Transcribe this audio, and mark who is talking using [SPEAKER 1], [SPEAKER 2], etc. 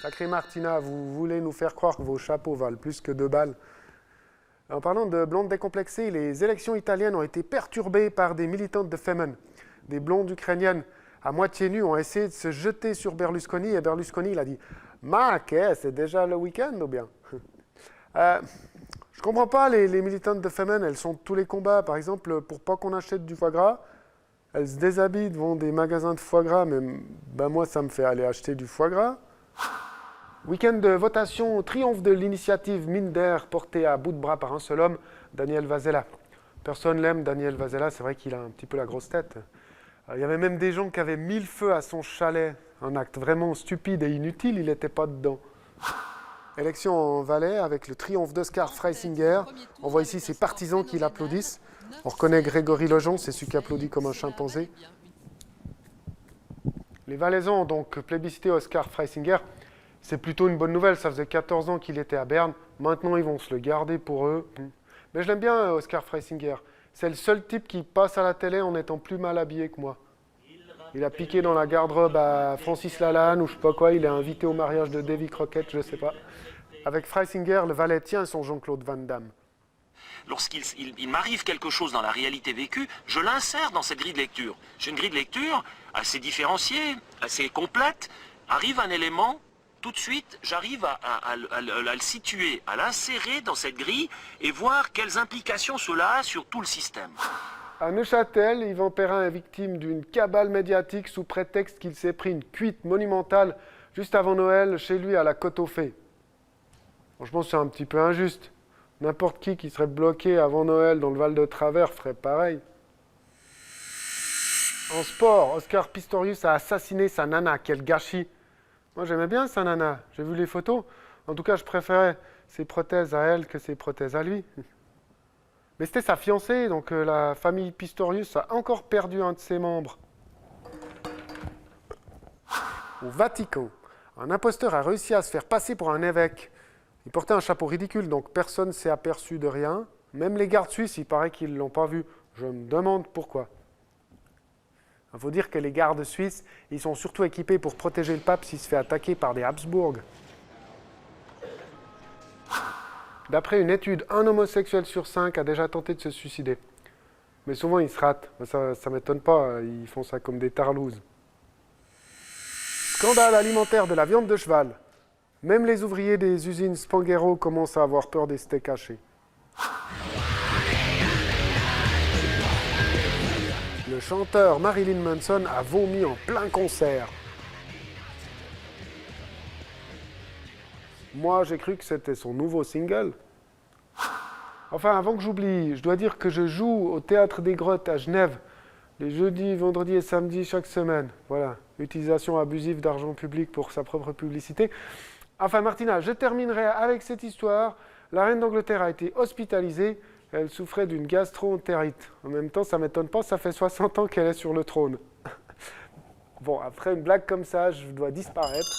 [SPEAKER 1] Sacré Martina, vous voulez nous faire croire que vos chapeaux valent plus que 2 balles. En parlant de blondes décomplexées, les élections italiennes ont été perturbées par des militantes de Femen. Des blondes ukrainiennes à moitié nues ont essayé de se jeter sur Berlusconi et Berlusconi il a dit « Ma, qu'est, c'est déjà le week-end ou bien ?» Je comprends pas les militantes de Femen, elles sont de tous les combats. Par exemple, pour pas qu'on achète du foie gras, elles se déshabillent devant des magasins de foie gras, mais ben moi ça me fait aller acheter du foie gras. Week-end de votation, triomphe de l'initiative Minder portée à bout de bras par un seul homme, Daniel Vasella. Personne l'aime, Daniel Vasella, c'est vrai qu'il a un petit peu la grosse tête. Il y avait même des gens qui avaient mis le feu à son chalet, un acte vraiment stupide et inutile, il n'était pas dedans. Élection en Valais avec le triomphe d'Oscar Freisinger. On voit ici ses partisans qui l'applaudissent. On reconnaît Grégory Lejean, c'est celui qui applaudit comme un chimpanzé. Les Valaisans ont donc plébiscité Oscar Freisinger. C'est plutôt une bonne nouvelle, ça faisait 14 ans qu'il était à Berne. Maintenant, ils vont se le garder pour eux. Mais je l'aime bien, Oscar Freisinger. C'est le seul type qui passe à la télé en étant plus mal habillé que moi. Il a piqué dans la garde-robe à Francis Lalanne ou je sais pas quoi. Il est invité au mariage de Davy Crockett, je sais pas. Avec Freisinger, le Valais tient son Jean-Claude Van Damme.
[SPEAKER 2] Lorsqu'il m'arrive quelque chose dans la réalité vécue, je l'insère dans cette grille de lecture. J'ai une grille de lecture assez différenciée, assez complète. Arrive un élément, tout de suite, j'arrive à le situer, à l'insérer dans cette grille et voir quelles implications cela a sur tout le système.
[SPEAKER 1] À Neuchâtel, Yvan Perrin est victime d'une cabale médiatique sous prétexte qu'il s'est pris une cuite monumentale juste avant Noël chez lui à la Côte-aux-Fées. Franchement, c'est un petit peu injuste. N'importe qui serait bloqué avant Noël dans le Val de Travers ferait pareil. En sport, Oscar Pistorius a assassiné sa nana. Quel gâchis! Moi, j'aimais bien sa nana. J'ai vu les photos. En tout cas, je préférais ses prothèses à elle que ses prothèses à lui. Mais c'était sa fiancée, donc la famille Pistorius a encore perdu un de ses membres. Au Vatican, un imposteur a réussi à se faire passer pour un évêque. Il portait un chapeau ridicule, donc personne ne s'est aperçu de rien. Même les gardes suisses, il paraît qu'ils ne l'ont pas vu. Je me demande pourquoi. Il faut dire que les gardes suisses, ils sont surtout équipés pour protéger le pape s'il se fait attaquer par des Habsbourg. D'après une étude, un homosexuel sur 5 a déjà tenté de se suicider. Mais souvent, ils se ratent. Ça ne m'étonne pas, ils font ça comme des tarlouses. Scandale alimentaire de la viande de cheval. Même les ouvriers des usines Spanghero commencent à avoir peur des steaks hachés. Le chanteur Marilyn Manson a vomi en plein concert. Moi, j'ai cru que c'était son nouveau single. Enfin, avant que j'oublie, je dois dire que je joue au Théâtre des Grottes à Genève, les jeudis, vendredis et samedis chaque semaine. Voilà, utilisation abusive d'argent public pour sa propre publicité. Enfin, Martina, je terminerai avec cette histoire. La reine d'Angleterre a été hospitalisée. Elle souffrait d'une gastro-entérite. En même temps, ça ne m'étonne pas, ça fait 60 ans qu'elle est sur le trône. Bon, après une blague comme ça, je dois disparaître.